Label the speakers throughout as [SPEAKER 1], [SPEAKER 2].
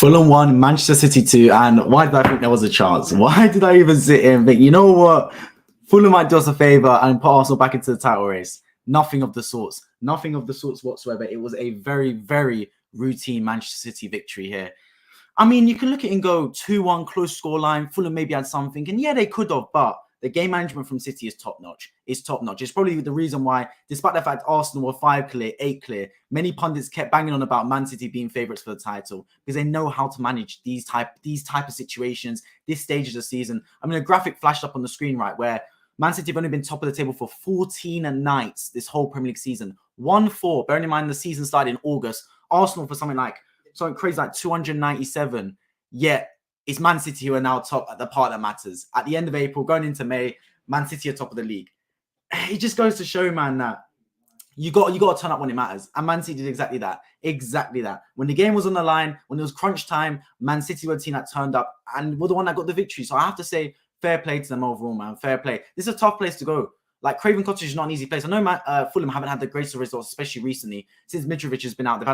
[SPEAKER 1] Fulham 1, Manchester City 2, and why did I think there was a chance? Why did I even sit here and think, you know what? Fulham might do us a favour and put Arsenal back into the title race. Nothing of the sorts. Nothing of the sorts whatsoever. It was a very, very routine Manchester City victory here. I mean, you can look at it and go 2-1, close scoreline. Fulham maybe had something, and yeah, they could have, but the game management from City is top-notch. It's top-notch. It's probably the reason why, despite the fact Arsenal were 5 clear, 8 clear, many pundits kept banging on about Man City being favourites for the title because they know how to manage these type of situations, this stage of the season. I mean, a graphic flashed up on the screen, right, where Man City have only been top of the table for 14 nights this whole Premier League season. 1-4, bearing in mind the season started in August. Arsenal for something crazy like 297. Yet it's Man City who are now top at the part that matters. At the end of April, going into May, Man City are top of the league. It just goes to show, man, that you got to turn up when it matters. And Man City did exactly that. Exactly that. When the game was on the line, when it was crunch time, Man City were the team that turned up and were the one that got the victory. So I have to say, fair play to them overall, man. Fair play. This is a tough place to go. Like, Craven Cottage is not an easy place. I know Fulham haven't had the greatest results, especially recently. Since Mitrovic has been out, they've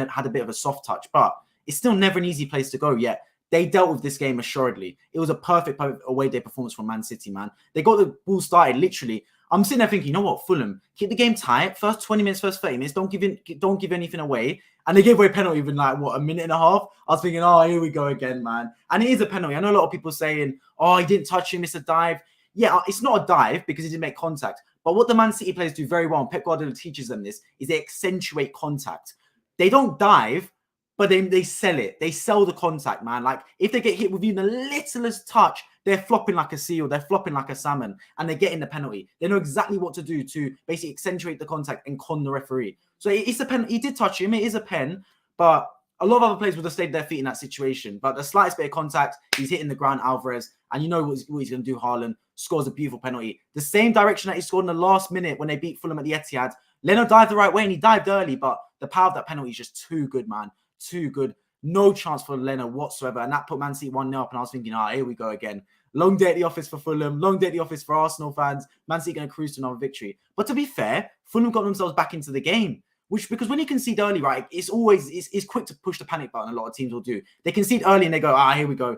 [SPEAKER 1] had a bit of a soft touch, but it's still never an easy place to go yet. They dealt with this game assuredly. It was a perfect away day performance from Man City, man. They got the ball started, literally. I'm sitting there thinking, you know what, Fulham, keep the game tight. First 20 minutes, first 30 minutes, don't give anything away. And they gave away a penalty within like, what, a minute and a half? I was thinking, oh, here we go again, man. And it is a penalty. I know a lot of people saying, oh, he didn't touch him, it's a dive. Yeah, it's not a dive because he didn't make contact. But what the Man City players do very well, and Pep Guardiola teaches them this, is they accentuate contact. They don't dive, but they sell it. They sell the contact, man. Like, if they get hit with even the littlest touch, they're flopping like a seal. They're flopping like a salmon, and they're getting the penalty. They know exactly what to do to basically accentuate the contact and con the referee. So it's a pen. He did touch him. It is a pen, but a lot of other players would have stayed their feet in that situation. But the slightest bit of contact, he's hitting the ground, Alavarez, and you know what he's going to do. Haaland scores a beautiful penalty. The same direction that he scored in the last minute when they beat Fulham at the Etihad. Leno dived the right way, and he dived early, but the power of that penalty is just too good, man. Too good. No chance for Leno whatsoever. And that put Man City 1-0 up, and I was thinking, here we go again. Long day at the office for Fulham. Long day at the office for Arsenal fans. Man City going to cruise to another victory. But to be fair, Fulham got themselves back into the game. Because when you concede early, right, it's quick to push the panic button. A lot of teams will do. They concede early and they go, here we go.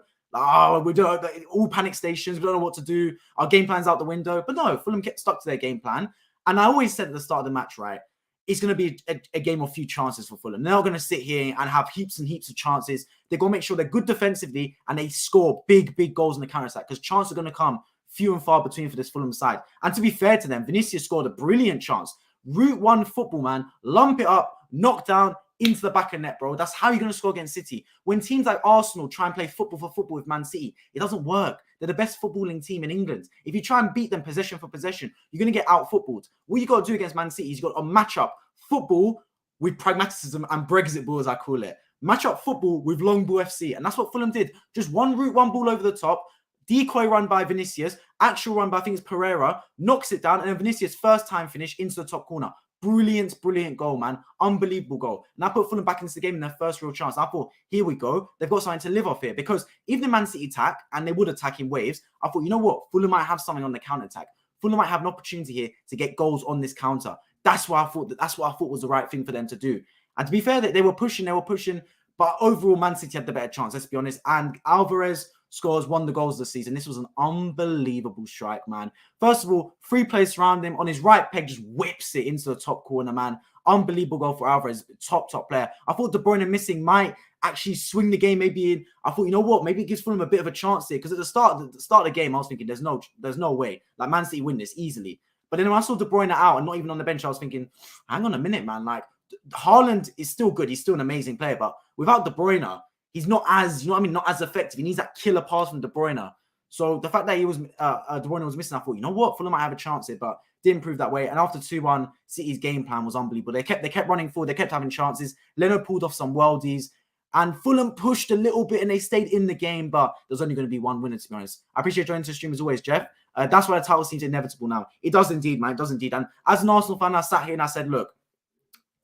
[SPEAKER 1] We do all panic stations. We don't know what to do. Our game plan's out the window. But no, Fulham kept stuck to their game plan. And I always said at the start of the match, right, it's going to be a game of few chances for Fulham. They're not going to sit here and have heaps and heaps of chances. They're going to make sure they're good defensively and they score big, big goals in the counter-attack because chances are going to come few and far between for this Fulham side. And to be fair to them, Vinicius scored a brilliant chance. Route 1 football, man. Lump it up, knock down, into the back of net, bro. That's how you're going to score against City. When teams like Arsenal try and play football for football with Man City, it doesn't work. They're the best footballing team in England. If you try and beat them possession for possession, you're going to get out-footballed. What you got to do against Man City is you've got to match up football with pragmatism and Brexit ball, as I call it. Match up football with long ball FC. And that's what Fulham did. Just one route, one ball over the top. Decoy run by Vinicius. Actual run by, I think it's Pereira. Knocks it down. And then Vinicius, first time finish into the top corner. Brilliant, brilliant goal, man. Unbelievable goal. And I put Fulham back into the game in their first real chance. I thought, here we go. They've got something to live off here. Because even the Man City attack, and they would attack in waves, I thought, you know what? Fulham might have something on the counter-attack. Fulham might have an opportunity here to get goals on this counter. That's what I thought was the right thing for them to do. And to be fair, that they were pushing. But overall, Man City had the better chance, let's be honest. And Alavarez scores one of the goals this season. This was an unbelievable strike, man. First of all, free place around him. On his right peg, just whips it into the top corner, man. Unbelievable goal for Alavarez. Top player. I thought De Bruyne missing might actually swing the game maybe in. I thought, you know what? Maybe it gives Fulham a bit of a chance here. Because at the start of the game, I was thinking, there's no way. Like, Man City win this easily. But then when I saw De Bruyne out and not even on the bench, I was thinking, hang on a minute, man. Like, Haaland is still good. He's still an amazing player. But without De Bruyne, he's not as, not as effective. He needs that killer pass from De Bruyne. So the fact that De Bruyne was missing, I thought, you know what? Fulham might have a chance here, but didn't prove that way. And after 2-1, City's game plan was unbelievable. They kept running forward. They kept having chances. Leno pulled off some worldies. And Fulham pushed a little bit and they stayed in the game, but there's only going to be one winner, to be honest. I appreciate joining the stream as always, Jeff. That's why the title seems inevitable now. It does indeed, man. It does indeed. And as an Arsenal fan, I sat here and I said, look,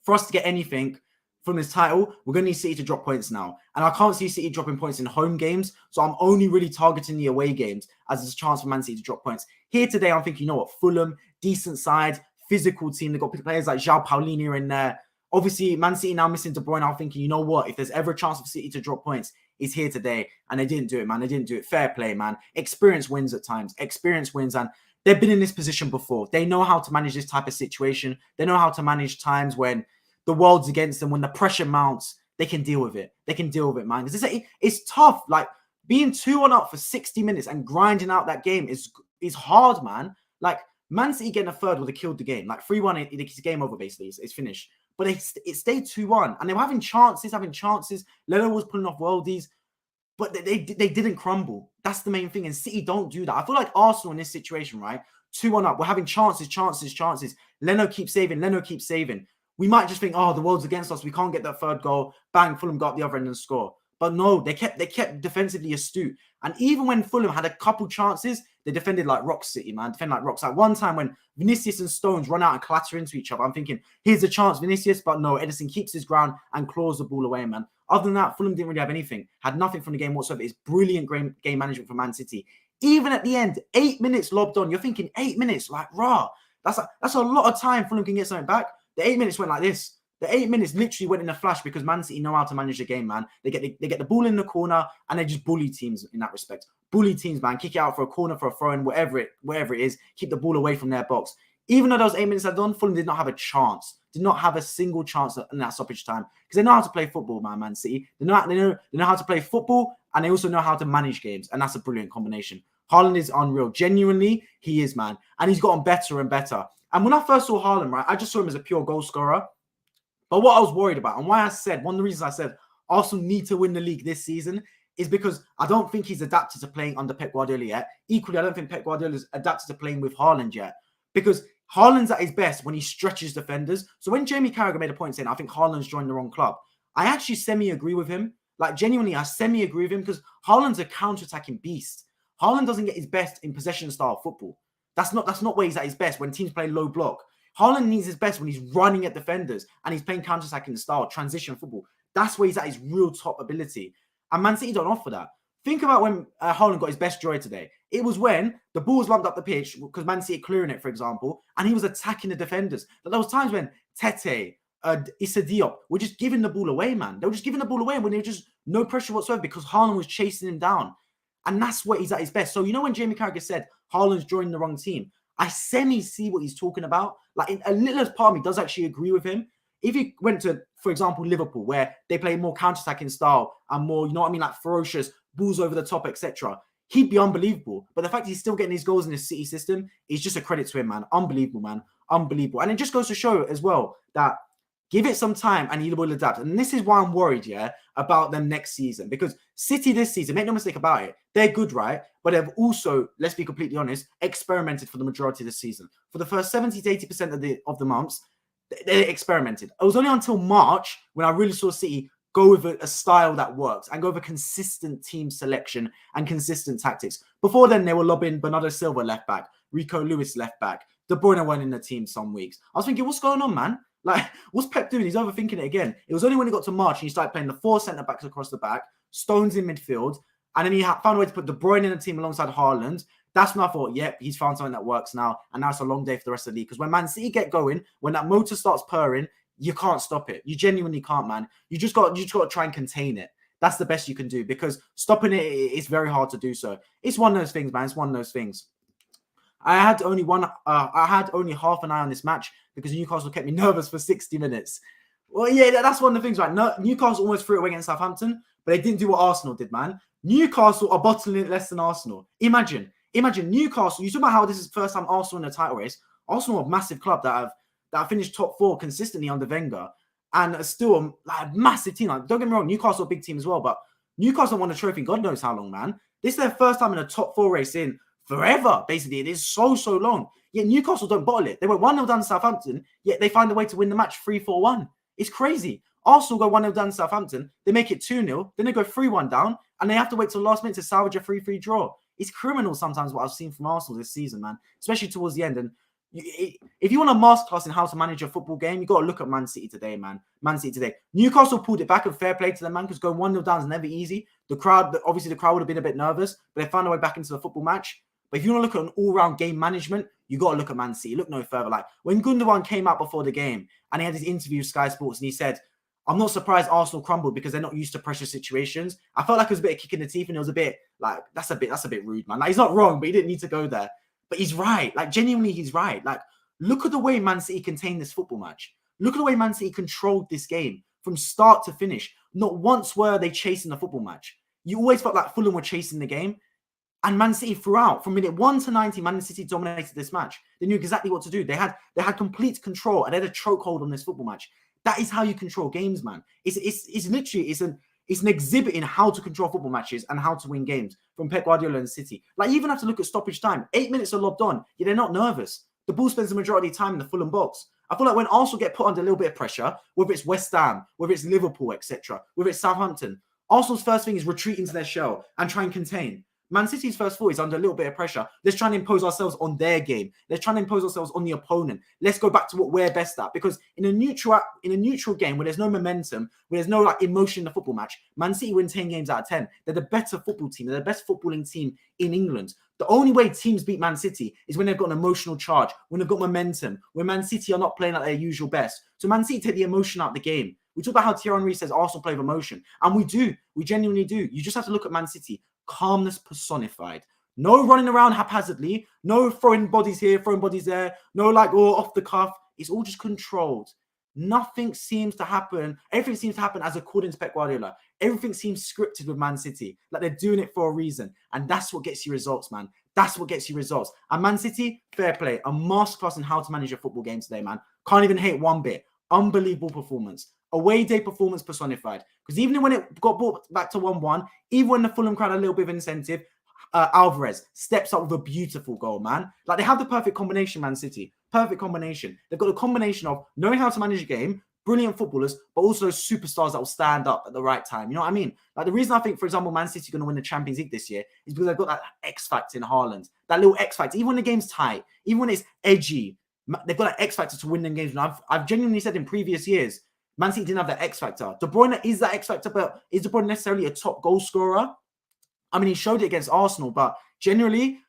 [SPEAKER 1] for us to get anything from this title, we're going to need City to drop points now. And I can't see City dropping points in home games, so I'm only really targeting the away games as there's a chance for Man City to drop points. Here today, I'm thinking, you know what, Fulham, decent side, physical team. They've got players like João Paulinho in there. Obviously, Man City now missing De Bruyne. I'm thinking, you know what? If there's ever a chance for City to drop points, it's here today. And they didn't do it, man. They didn't do it. Fair play, man. Experience wins at times. Experience wins. And they've been in this position before. They know how to manage this type of situation. They know how to manage times when the world's against them, when the pressure mounts. They can deal with it. They can deal with it, man. It's tough. Like, being 2-1 up for 60 minutes and grinding out that game is hard, man. Like, Man City getting a third would have killed the game. Like, 3-1, it's game over, basically. It's finished. But it stayed 2-1. And they were having chances. Leno was pulling off worldies. But they didn't crumble. That's the main thing. And City don't do that. I feel like Arsenal in this situation, right? 2-1 up. We're having chances. Leno keeps saving. We might just think, oh, the world's against us. We can't get that third goal. Bang, Fulham got the other end and score. But no, they kept defensively astute. And even when Fulham had a couple chances, they defended like Rock City, man. Defended like rocks. Like one time when Vinicius and Stones run out and clatter into each other, I'm thinking, here's a chance, Vinicius. But no, Edison keeps his ground and claws the ball away, man. Other than that, Fulham didn't really have anything. Had nothing from the game whatsoever. It's brilliant game management from Man City. Even at the end, 8 minutes lobbed on. You're thinking 8 minutes, like, rah. That's a lot of time Fulham can get something back. The 8 minutes went like this. The 8 minutes literally went in a flash because Man City know how to manage the game, man. They get the ball in the corner and they just bully teams in that respect. Bully teams, man. Kick it out for a corner, for a throw-in, wherever it is. Keep the ball away from their box. Even though those 8 minutes had done, Fulham did not have a chance. Did not have a single chance in that stoppage time because they know how to play football, Man City. They know how to play football and they also know how to manage games, and that's a brilliant combination. Haaland is unreal. Genuinely, he is, man, and he's gotten better and better. And when I first saw Haaland, right, I just saw him as a pure goal scorer. But what I was worried about and why one of the reasons I said Arsenal need to win the league this season is because I don't think he's adapted to playing under Pep Guardiola yet. Equally, I don't think Pep Guardiola is adapted to playing with Haaland yet. Because Haaland's at his best when he stretches defenders. So when Jamie Carragher made a point saying, I think Haaland's joined the wrong club, I actually semi-agree with him. Like, genuinely, I semi-agree with him because Haaland's a counter-attacking beast. Haaland doesn't get his best in possession-style football. That's not where he's at his best when teams play low block. Haaland needs his best when he's running at defenders and he's playing counter-attacking style, transition football. That's where he's at his real top ability. And Man City don't offer that. Think about when Haaland got his best joy today. It was when the ball was lumped up the pitch because Man City clearing it, for example, and he was attacking the defenders. But there was times when Tete, Issa Diop were just giving the ball away, man. They were just giving the ball away when they were just no pressure whatsoever because Haaland was chasing him down. And that's where he's at his best. So, you know, when Jamie Carragher said Haaland's joining the wrong team, I semi-see what he's talking about. Like, a little part of me does actually agree with him. If he went to, for example, Liverpool, where they play more counter-attacking style and more, you know what I mean, like ferocious, balls over the top, etc., he'd be unbelievable. But the fact he's still getting his goals in his City system is just a credit to him, man. Unbelievable, man. Unbelievable. And it just goes to show as well that give it some time and he will adapt. And this is why I'm worried, about them next season. Because City this season, make no mistake about it, they're good, right? But they've also, let's be completely honest, experimented for the majority of the season. For the first 70 to 80% of the months, they experimented. It was only until March when I really saw City go with a style that works and go with a consistent team selection and consistent tactics. Before then, they were lobbing Bernardo Silva left back, Rico Lewis left back. De Bruyne weren't in the team some weeks. I was thinking, what's going on, man? Like, what's Pep doing? He's overthinking it again. It was only when he got to March and he started playing the 4 centre-backs across the back, Stones in midfield, and then he found a way to put De Bruyne in the team alongside Haaland. That's when I thought, yep, he's found something that works now, and now it's a long day for the rest of the league. Because when Man City get going, when that motor starts purring, you can't stop it. You genuinely can't, man. You just got to try and contain it. That's the best you can do because stopping it is very hard to do so. It's one of those things, man. It's one of those things. I had only half an eye on this match because Newcastle kept me nervous for 60 minutes. Well, yeah, that's one of the things, right? No, Newcastle almost threw it away against Southampton, but they didn't do what Arsenal did, man. Newcastle are bottling it less than Arsenal. Imagine Newcastle. You talk about how this is the first time Arsenal in the title race. Arsenal are a massive club that have finished top 4 consistently under Wenger and are still a massive team. Like, don't get me wrong, Newcastle are a big team as well, but Newcastle won a trophy God knows how long, man. This is their first time in a top 4 race in forever, basically. It is so long. Yet Newcastle don't bottle it. They went 1-0 down to Southampton, yet they find a way to win the match 3-4-1. It's crazy. Arsenal go 1-0 down to Southampton, they make it 2-0, then they go 3-1 down, and they have to wait till the last minute to salvage a 3-3 draw. It's criminal sometimes what I've seen from Arsenal this season, man, especially towards the end. And if you want a masterclass in how to manage a football game, you got to look at Man City today, man. Man City today. Newcastle pulled it back, and fair play to them, man, because going 1-0 down is never easy. The crowd would have been a bit nervous, but they found a way back into the football match. But if you want to look at an all-round game management, you got to look at Man City. Look no further. Like when Gundogan came out before the game and he had his interview with Sky Sports and he said, I'm not surprised Arsenal crumbled because they're not used to pressure situations. I felt like it was a bit of kick in the teeth and it was a bit like, that's a bit rude, man. Like he's not wrong, but he didn't need to go there. But he's right. Like genuinely, he's right. Like look at the way Man City contained this football match. Look at the way Man City controlled this game from start to finish. Not once were they chasing the football match. You always felt like Fulham were chasing the game. And Man City throughout, from minute 1 to 90, Man City dominated this match. They knew exactly what to do. They had complete control and they had a chokehold on this football match. That is how you control games, man. It's literally an exhibit in how to control football matches and how to win games from Pep Guardiola and City. Like you even have to look at stoppage time. 8 minutes are lobbed on. Yeah, they're not nervous. The ball spends the majority of the time in the Fulham box. I feel like when Arsenal get put under a little bit of pressure, whether it's West Ham, whether it's Liverpool, etc., whether it's Southampton, Arsenal's first thing is retreat into their shell and try and contain. Man City's first thought is under a little bit of pressure. Let's try and impose ourselves on their game. Let's try and impose ourselves on the opponent. Let's go back to what we're best at. Because in a neutral game where there's no momentum, where there's no like emotion in the football match, Man City win 10 games out of 10. They're the better football team. They're the best footballing team in England. The only way teams beat Man City is when they've got an emotional charge, when they've got momentum, when Man City are not playing at their usual best. So Man City take the emotion out of the game. We talk about how Thierry Henry says Arsenal play with emotion. And we do. We genuinely do. You just have to look at Man City. Calmness personified. No running around haphazardly. No throwing bodies here, throwing bodies there. No like off the cuff. It's all just controlled. Nothing seems to happen. Everything seems to happen as according to Pep Guardiola. Everything seems scripted with Man City. Like they're doing it for a reason. And that's what gets you results, man. That's what gets you results. And Man City, fair play. A masterclass in how to manage a football game today, man. Can't even hate one bit. Unbelievable performance. Away day performance personified. Because even when it got brought back to 1-1, even when the Fulham crowd had a little bit of incentive, Alavarez steps up with a beautiful goal, man. Like they have the perfect combination, Man City. Perfect combination. They've got a combination of knowing how to manage a game, brilliant footballers, but also superstars that will stand up at the right time. You know what I mean? Like the reason I think, for example, Man City are going to win the Champions League this year is because they've got that X factor in Haaland. That little X factor. Even when the game's tight, even when it's edgy, they've got that X factor to win them games. And I've genuinely said in previous years, Man City didn't have that X factor. De Bruyne is that X factor, but is De Bruyne necessarily a top goal scorer? I mean, he showed it against Arsenal, but generally,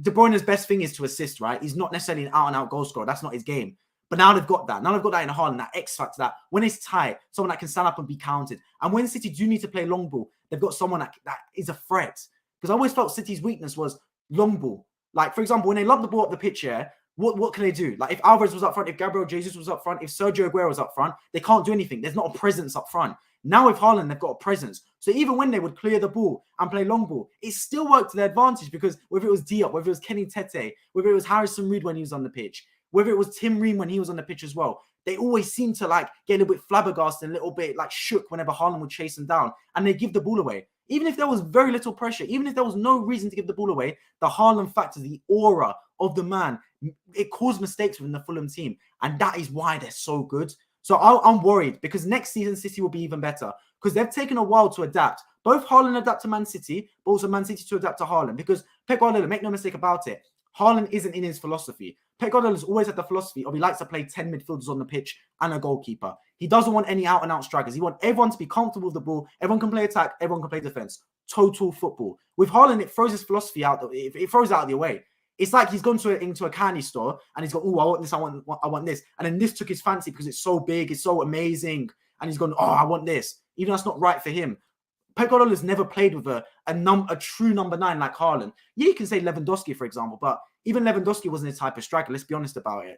[SPEAKER 1] De Bruyne's best thing is to assist, right? He's not necessarily an out-and-out goal scorer. That's not his game. But now they've got that. Now they've got that in Haaland, that X factor, that when it's tight, someone that can stand up and be counted. And when City do need to play long ball, they've got someone that is a threat. Because I always felt City's weakness was long ball. Like, for example, when they lob the ball up the pitch here, what can they do? Like, if Alvarez was up front, if Gabriel Jesus was up front, if Sergio Aguero was up front, they can't do anything. There's not a presence up front. Now with Haaland, they've got a presence. So even when they would clear the ball and play long ball, it still worked to their advantage because whether it was Diop, whether it was Kenny Tete, whether it was Harrison Reed when he was on the pitch, whether it was Tim Ream when he was on the pitch as well, they always seem to like get a little bit flabbergasted, a little bit like shook whenever Haaland would chase them down and they give the ball away. Even if there was very little pressure, even if there was no reason to give the ball away, the Haaland factor, the aura of the man, it caused mistakes within the Fulham team. And that is why they're so good. So I'm worried because next season City will be even better because they've taken a while to adapt. Both Haaland adapt to Man City, but also Man City to adapt to Haaland because Pep Guardiola, make no mistake about it, Haaland isn't in his philosophy. Pep Guardiola's always had the philosophy of he likes to play 10 midfielders on the pitch and a goalkeeper. He doesn't want any out-and-out strikers. He wants everyone to be comfortable with the ball. Everyone can play attack. Everyone can play defense. Total football. With Haaland, it throws his philosophy out. It throws it out of the way. It's like he's gone into a candy store and he's gone, oh, I want this, I want this. And then this took his fancy because it's so big, it's so amazing. And he's gone, oh, I want this. Even though that's not right for him. Pep Guardiola's never played with a true number 9 like Haaland. Yeah, you can say Lewandowski, for example, but even Lewandowski wasn't his type of striker. Let's be honest about it.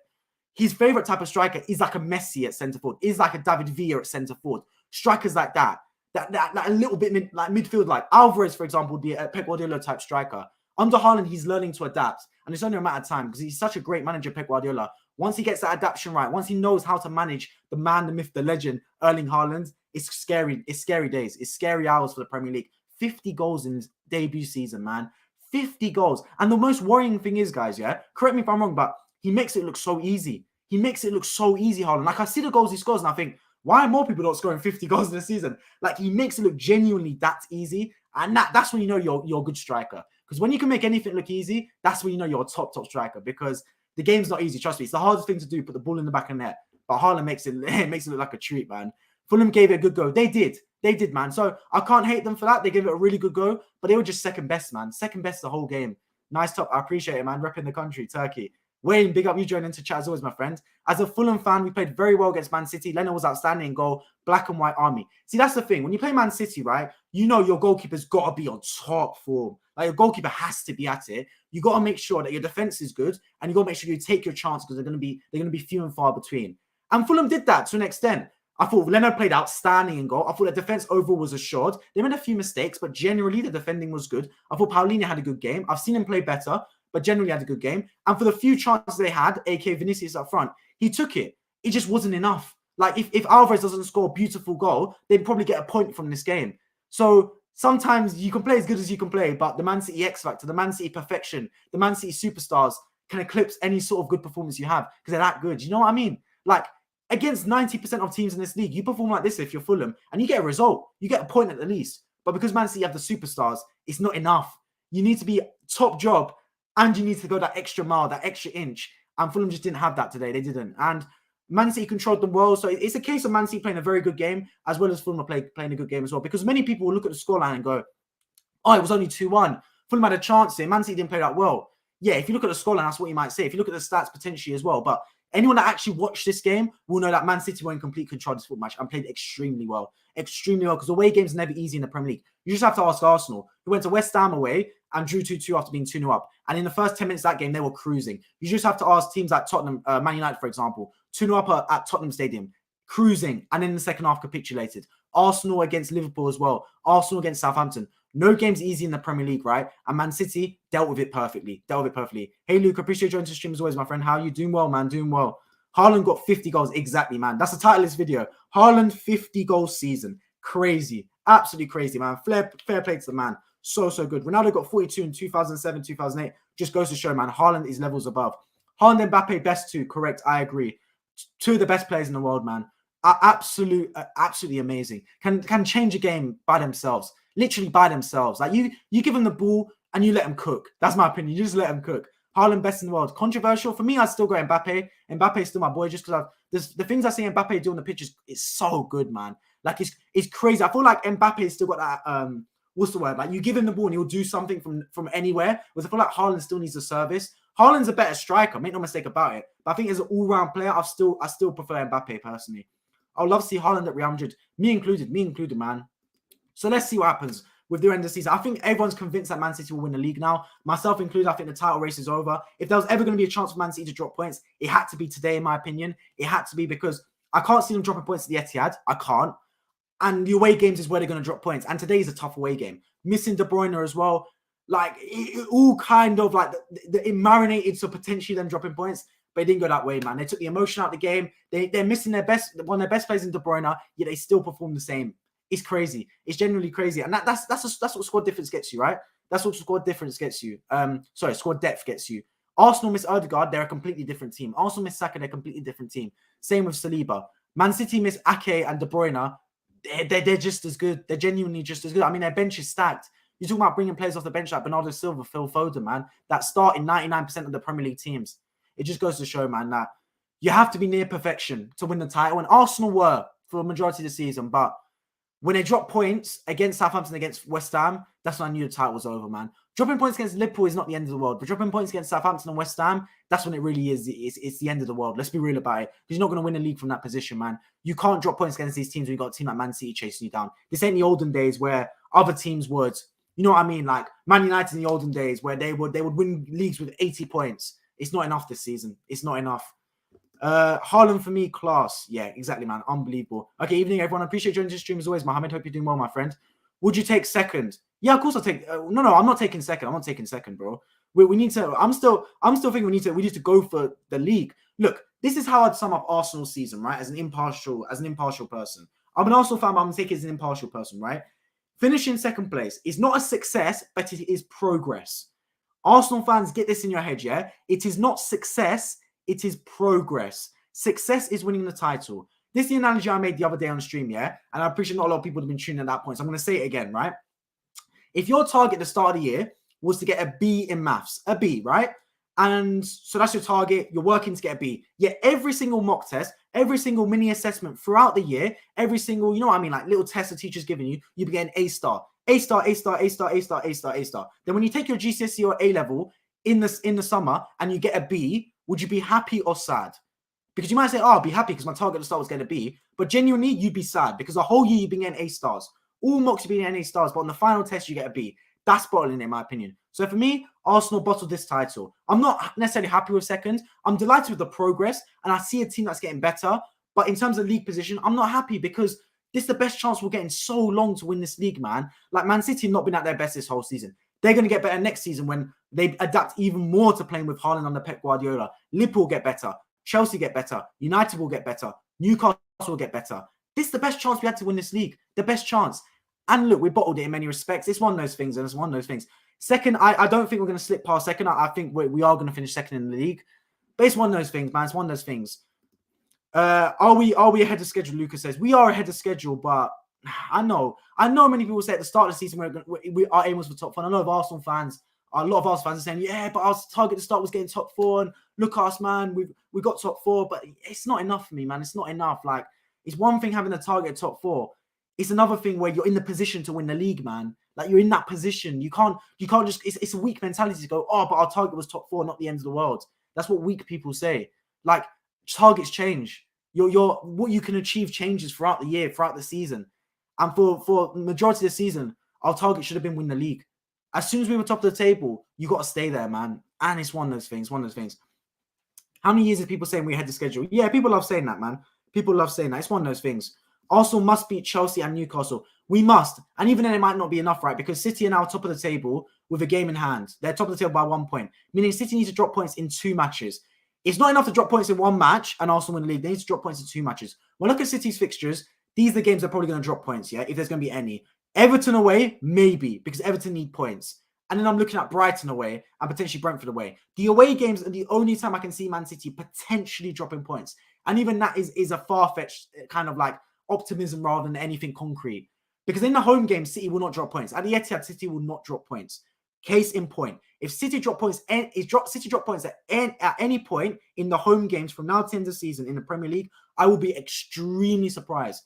[SPEAKER 1] His favorite type of striker is like a Messi at centre forward, is like a David Villa at centre forward. Strikers like that a little bit like midfield, like Alvarez, for example, would be a Pep Guardiola type striker. Under Haaland, he's learning to adapt, and it's only a matter of time because he's such a great manager, Pep Guardiola. Once he gets that adaptation right, once he knows how to manage the man, the myth, the legend, Erling Haaland, it's scary. It's scary days. It's scary hours for the Premier League. 50 goals in his debut season, man. 50 goals. And the most worrying thing is, guys, yeah, correct me if I'm wrong, but he makes it look so easy. He makes it look so easy, Haaland. Like, I see the goals he scores, and I think, why are more people not scoring 50 goals in a season? Like, he makes it look genuinely that easy. And that's when you know you're a good striker. Because when you can make anything look easy, that's when you know you're a top striker. Because the game's not easy, trust me. It's the hardest thing to do, put the ball in the back of the net. But Haaland makes it look like a treat, man. Fulham gave it a good go. They did, man. So I can't hate them for that. They gave it a really good go. But they were just second best, man. Second best the whole game. Nice top. I appreciate it, man. Repping the country, Turkey. Wayne, big up you joining into chat as always, my friend. As a Fulham fan, we played very well against Man City. Leno was outstanding in goal, black and white army. See, that's the thing. When you play Man City, right, you know your goalkeeper's got to be on top form. Like, your goalkeeper has to be at it. You got to make sure that your defense is good, and you got to make sure you take your chance because they're going to be few and far between. And Fulham did that to an extent. I thought Leno played outstanding in goal. I thought the defense overall was assured. They made a few mistakes, but generally the defending was good. I thought Paulinho had a good game. I've seen him play better, but generally had a good game. And for the few chances they had, aka Vinicius up front, he took it. It just wasn't enough. Like, if Alavarez doesn't score a beautiful goal, they'd probably get a point from this game. So sometimes you can play as good as you can play, but the Man City X Factor, the Man City perfection, the Man City superstars can eclipse any sort of good performance you have because they're that good. You know what I mean? Like, against 90% of teams in this league, you perform like this if you're Fulham, and you get a result. You get a point at the least. But because Man City have the superstars, it's not enough. You need to be top job, and you need to go that extra mile, that extra inch. And Fulham just didn't have that today. They didn't. And Man City controlled them well. So it's a case of Man City playing a very good game, as well as Fulham playing a good game as well. Because many people will look at the scoreline and go, oh, it was only 2-1. Fulham had a chance here. Man City didn't play that well. Yeah, if you look at the scoreline, that's what you might say. If you look at the stats potentially as well. But anyone that actually watched this game will know that Man City were in complete control of this football match and played extremely well. Extremely well, because away games are never easy in the Premier League. You just have to ask Arsenal, who went to West Ham away and drew 2-2 after being 2-0 up. And in the first 10 minutes of that game, they were cruising. You just have to ask teams like Tottenham, Man United, for example, 2-0 up at Tottenham Stadium, cruising, and in the second half capitulated. Arsenal against Liverpool as well. Arsenal against Southampton. No game's easy in the Premier League, right? And Man City dealt with it perfectly. Hey, Luke, appreciate you joining the stream as always, my friend. How are you? Doing well, man. Doing well. Haaland got 50 goals. Exactly, man. That's the title of this video. Haaland 50 goals season. Crazy. Absolutely crazy, man. Fair play to the man. So good. Ronaldo got 42 in 2007, 2008. Just goes to show, man. Haaland is levels above. Haaland and Mbappe, best two. Correct. I agree. Two of the best players in the world, man. Absolutely amazing. Can change a game by themselves. Literally by themselves. Like, you give them the ball and you let them cook. That's my opinion. You just let them cook. Haaland, best in the world. Controversial. For me, I'd still go Mbappe. Mbappe's still my boy just because the things I see Mbappe do on the pitch is so good, man. Like, it's crazy. I feel like Mbappe's still got that, what's the word? Like, you give him the ball and he'll do something from anywhere. Whereas I feel like Haaland still needs a service. Haaland's a better striker. Make no mistake about it. But I think as an all-round player, I still prefer Mbappe personally. I would love to see Haaland at Real Madrid. Me included, man. So let's see what happens with the end of the season. I think everyone's convinced that Man City will win the league now. Myself included, I think the title race is over. If there was ever going to be a chance for Man City to drop points, it had to be today, in my opinion. It had to be because I can't see them dropping points at the Etihad. I can't. And the away games is where they're going to drop points. And today is a tough away game. Missing De Bruyne as well. Like, it all kind of like, it marinated so potentially them dropping points. But it didn't go that way, man. They took the emotion out of the game. They're missing one of their best players in De Bruyne, yet they still perform the same. It's crazy. It's genuinely crazy. And that's what squad difference gets you, right? That's what squad difference gets you. Squad depth gets you. Arsenal miss Odegaard, they're a completely different team. Arsenal miss Saka, they're a completely different team. Same with Saliba. Man City miss Ake and De Bruyne. They're just as good. They're genuinely just as good. I mean, their bench is stacked. You're talking about bringing players off the bench like Bernardo Silva, Phil Foden, man, that start in 99% of the Premier League teams. It just goes to show, man, that you have to be near perfection to win the title. And Arsenal were for the majority of the season, but when they drop points against Southampton, against West Ham, that's when I knew the title was over, man. Dropping points against Liverpool is not the end of the world, but dropping points against Southampton and West Ham, that's when it really is. It's the end of the world. Let's be real about it. Because you're not going to win a league from that position, man. You can't drop points against these teams when you've got a team like Man City chasing you down. This ain't the olden days where other teams would, you know what I mean? Like Man United in the olden days where they would win leagues with 80 points. It's not enough this season. It's not enough. Haaland for me, class. Yeah, exactly, man. Unbelievable. Okay, evening, everyone. I appreciate you joining the stream as always, Mohammed. Hope you're doing well, my friend. Would you take second? Yeah, of course I'll take. No, I'm not taking second. I'm not taking second, bro. We need to. I'm still thinking we need to go for the league. Look, this is how I'd sum up Arsenal's season, right? As an impartial person. I'm an Arsenal fan, but I'm gonna take it as an impartial person, right? Finishing second place is not a success, but it is progress. Arsenal fans, get this in your head, yeah? It is not success. It is progress. Success is winning the title. This is the analogy I made the other day on stream, yeah? And I appreciate not a lot of people have been tuning at that point. So I'm going to say it again, right? If your target at the start of the year was to get a B in maths, a B, right? And so that's your target. You're working to get a B. Yet every single mock test, every single mini assessment throughout the year, every single, you know what I mean? Like little tests the teacher's giving you, you be getting A star. A star, A star, A star, A star, A star, A star. Then when you take your GCSE or A level, in the summer and you get a B, would you be happy or sad? Because you might say, oh, I'll be happy because my target at the start was getting a B, but genuinely you'd be sad because the whole year you've been getting A stars. All mocks you've been getting A stars, but on the final test you get a B. That's bottling, in my opinion. So for me, Arsenal bottled this title. I'm not necessarily happy with second. I'm delighted with the progress, and I see a team that's getting better. But in terms of league position, I'm not happy because this is the best chance we'll get in so long to win this league, man. Like, Man City have not been at their best this whole season. They're going to get better next season when they adapt even more to playing with Haaland under Pep Guardiola. Liverpool will get better. Chelsea get better. United will get better. Newcastle will get better. This is the best chance we had to win this league. The best chance. And look, we bottled it in many respects. It's one of those things, and it's one of those things. Second, I don't think we're going to slip past second. I think we are going to finish second in the league. But it's one of those things, man. It's one of those things. Are we ahead of schedule? Lucas says we are ahead of schedule, but I know many people say at the start of the season our aim was for top four. I know a lot of Arsenal fans are saying, yeah, but our target to start was getting top four, and look at us, man, we got top four, but it's not enough for me, man. It's not enough. Like, it's one thing having a target top four. It's another thing where you're in the position to win the league, man. Like, you're in that position. You can't just. It's a weak mentality to go, oh, but our target was top four, not the end of the world. That's what weak people say. Like, targets change. Your what you can achieve changes throughout the year, throughout the season. And for the majority of the season, our target should have been win the league. As soon as we were top of the table, you got to stay there, man. And it's one of those things. How many years have people saying we had the schedule? Yeah, people love saying that, man. People love saying that. It's one of those things. Arsenal must beat Chelsea and Newcastle. We must. And even then, it might not be enough, right? Because City are now top of the table with a game in hand. They're top of the table by 1 point, meaning City needs to drop points in 2 matches. It's not enough to drop points in 1 match and Arsenal win the league. They need to drop points in 2 matches. Well, look at City's fixtures. These are the games they're probably going to drop points, yeah, if there's going to be any. Everton away, maybe, because Everton need points. And then I'm looking at Brighton away and potentially Brentford away. The away games are the only time I can see Man City potentially dropping points. And even that is a far-fetched kind of like optimism rather than anything concrete. Because in the home game, City will not drop points. At the Etihad, City will not drop points. Case in point, if City drop points, City drop points at any point in the home games from now to the end of the season in the Premier League, I will be extremely surprised.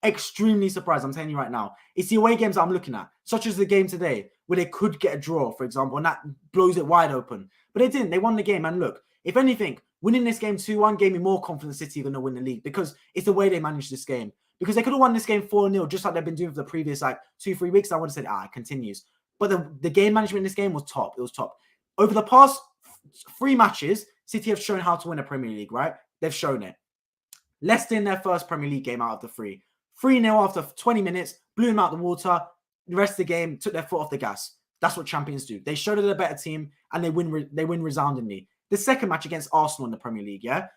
[SPEAKER 1] Extremely surprised, I'm telling you right now. It's the away games that I'm looking at, such as the game today, where they could get a draw, for example, and that blows it wide open. But they didn't. They won the game. And look, if anything, winning this game 2-1 gave me more confidence City are going to win the league because it's the way they managed this game. Because they could have won this game 4-0, just like they've been doing for the previous 2-3 weeks. I would have said, it continues. But the game management in this game was top. It was top. Over the past 3 matches, City have shown how to win a Premier League, right? They've shown it. Leicester in their first Premier League game out of the 3. 3-0 after 20 minutes, blew them out the water. The rest of the game took their foot off the gas. That's what champions do. They show that they're a better team and they win resoundingly. The second match against Arsenal in the Premier League, yeah?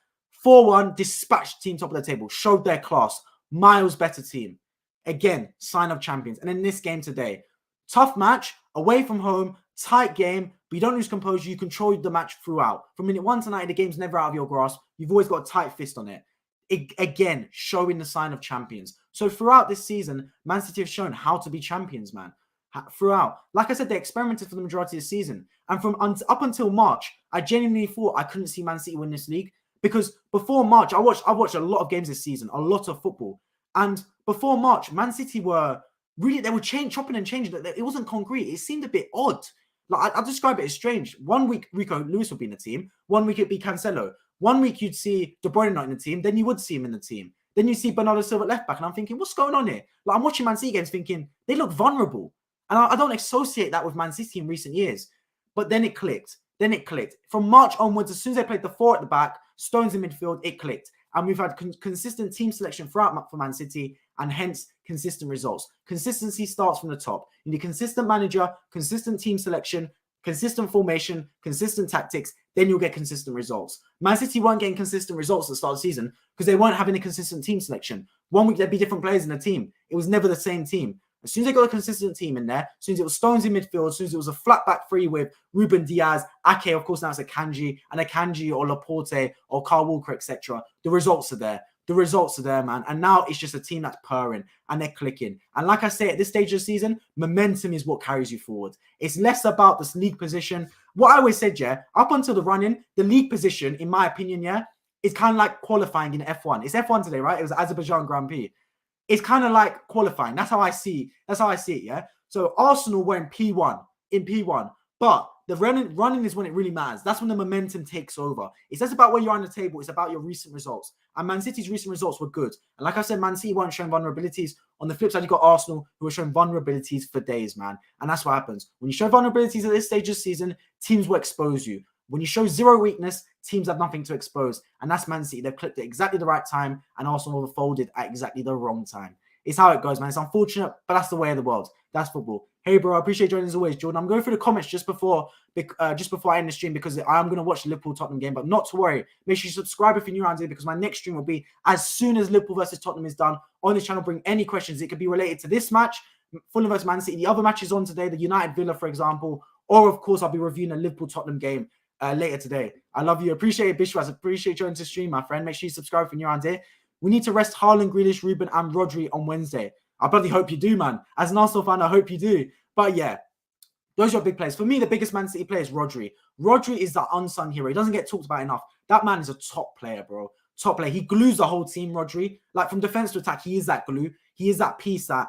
[SPEAKER 1] 4-1, dispatched team top of the table, showed their class. Miles better team. Again, sign of champions. And in this game today, tough match, away from home, tight game, but you don't lose composure. You control the match throughout. From minute 1 to 90, the game's never out of your grasp. You've always got a tight fist on it. Again, showing the sign of champions. So throughout this season, Man City have shown how to be champions, man. Throughout. Like I said, they experimented for the majority of the season. And from up until March, I genuinely thought I couldn't see Man City win this league. Because before March, I watched a lot of games this season, a lot of football. And before March, Man City were really, they were chopping and changing. It wasn't concrete. It seemed a bit odd. Like, I'll describe it as strange. 1 week, Rico Lewis would be in the team. 1 week, it'd be Cancelo. 1 week, you'd see De Bruyne not in the team. Then you would see him in the team. Then you see Bernardo Silva at left back. And I'm thinking, what's going on here? Like, I'm watching Man City games thinking, they look vulnerable. And I don't associate that with Man City in recent years. But then it clicked. From March onwards, as soon as they played the 4 at the back, Stones in midfield, it clicked. And we've had consistent team selection throughout for Man City and hence consistent results. Consistency starts from the top. You need consistent manager, consistent team selection, consistent formation, consistent tactics, then you'll get consistent results. Man City weren't getting consistent results at the start of the season because they weren't having a consistent team selection. 1 week, there'd be different players in the team. It was never the same team. As soon as they got a consistent team in there, as soon as it was Stones in midfield, as soon as it was a flat back 3 with Ruben Diaz, Ake, of course, now it's Akanji or Laporte or Kyle Walker, etc. The results are there. The results are there, man. And now it's just a team that's purring and they're clicking. And like I say, at this stage of the season, momentum is what carries you forward. It's less about this league position. What I always said, yeah, up until the run-in, the league position, in my opinion, yeah, is kind of like qualifying in F1. It's F1 today, right? It was Azerbaijan Grand Prix. It's kind of like qualifying. That's how I see it, yeah? So Arsenal were in P1, but the running is when it really matters. That's when the momentum takes over. It's less about where you're on the table. It's about your recent results. And Man City's recent results were good. And like I said, Man City weren't showing vulnerabilities. On the flip side, you got Arsenal, who were showing vulnerabilities for days, man. And that's what happens. When you show vulnerabilities at this stage of the season, teams will expose you. When you show zero weakness, teams have nothing to expose. And that's Man City. They've clipped at exactly the right time, and Arsenal have folded at exactly the wrong time. It's how it goes, man. It's unfortunate, but that's the way of the world. That's football. Hey, bro, I appreciate joining as always, Jordan. I'm going through the comments just before I end the stream because I'm going to watch the Liverpool-Tottenham game. But not to worry. Make sure you subscribe if you're new around here because my next stream will be as soon as Liverpool versus Tottenham is done on this channel. Bring any questions. It could be related to this match, Fulham versus Man City. The other matches on today, the United-Villa, for example. Or, of course, I'll be reviewing the Liverpool-Tottenham game later today. I love you. Appreciate it, Bishop. I appreciate you joining the stream, my friend. Make sure you subscribe if you're new around here. We need to rest Haaland, Grealish, Ruben, and Rodri on Wednesday. I bloody hope you do, man. As an Arsenal fan, I hope you do. But yeah, those are your big players. For me, the biggest Man City player is Rodri. Rodri is the unsung hero. He doesn't get talked about enough. That man is a top player, bro. Top player. He glues the whole team, Rodri. Like from defense to attack, he is that glue. He is that piece that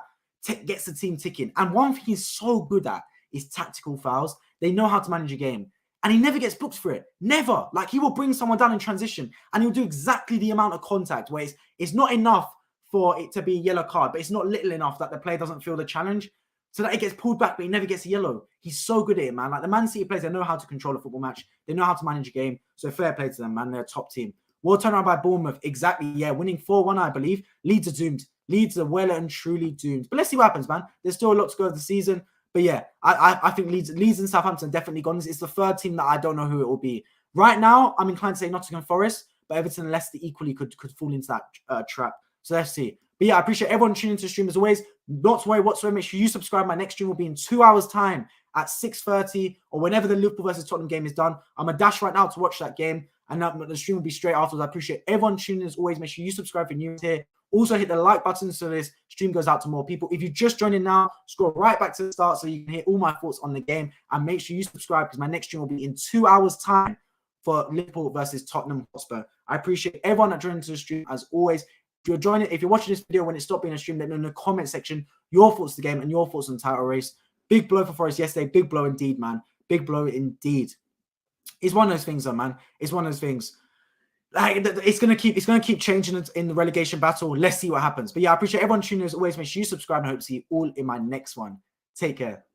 [SPEAKER 1] gets the team ticking. And one thing he's so good at is tactical fouls. They know how to manage a game. And he never gets booked for it. Never. Like he will bring someone down in transition and he'll do exactly the amount of contact where it's not enough for it to be a yellow card, but it's not little enough that the player doesn't feel the challenge so that it gets pulled back, but he never gets a yellow. He's so good at it, man. Like the Man City players, they know how to control a football match. They know how to manage a game. So fair play to them, man. They're a top team. Well turned around by Bournemouth. Exactly. Yeah. Winning 4-1, I believe. Leeds are doomed. Leeds are well and truly doomed. But let's see what happens, man. There's still a lot to go of the season. But yeah, I think Leeds and Southampton are definitely gone. It's the third team that I don't know who it will be. Right now, I'm inclined to say Nottingham Forest, but Everton and Leicester equally could fall into that trap. So let's see. But yeah, I appreciate everyone tuning into the stream as always. Not to worry whatsoever. Make sure you subscribe. My next stream will be in 2 hours' time at 6:30 or whenever the Liverpool versus Tottenham game is done. I'm a dash right now to watch that game, and the stream will be straight afterwards. I appreciate everyone tuning in as always. Make sure you subscribe if you're new here. Also, hit the like button so this stream goes out to more people. If you just joined in now, scroll right back to the start so you can hear all my thoughts on the game. And make sure you subscribe because my next stream will be in 2 hours' time for Liverpool versus Tottenham Hotspur. I appreciate everyone that joined into the stream as always. If you're watching this video when it stopped being a stream, let me know in the comment section your thoughts on the game and your thoughts on the title race. Big blow for Forest yesterday. Big blow indeed, man. Big blow indeed. It's one of those things, though, man. It's one of those things. Like it's gonna keep changing in the relegation battle. Let's see what happens. But yeah, I appreciate everyone tuning in as always. Make sure you subscribe and I hope to see you all in my next one. Take care.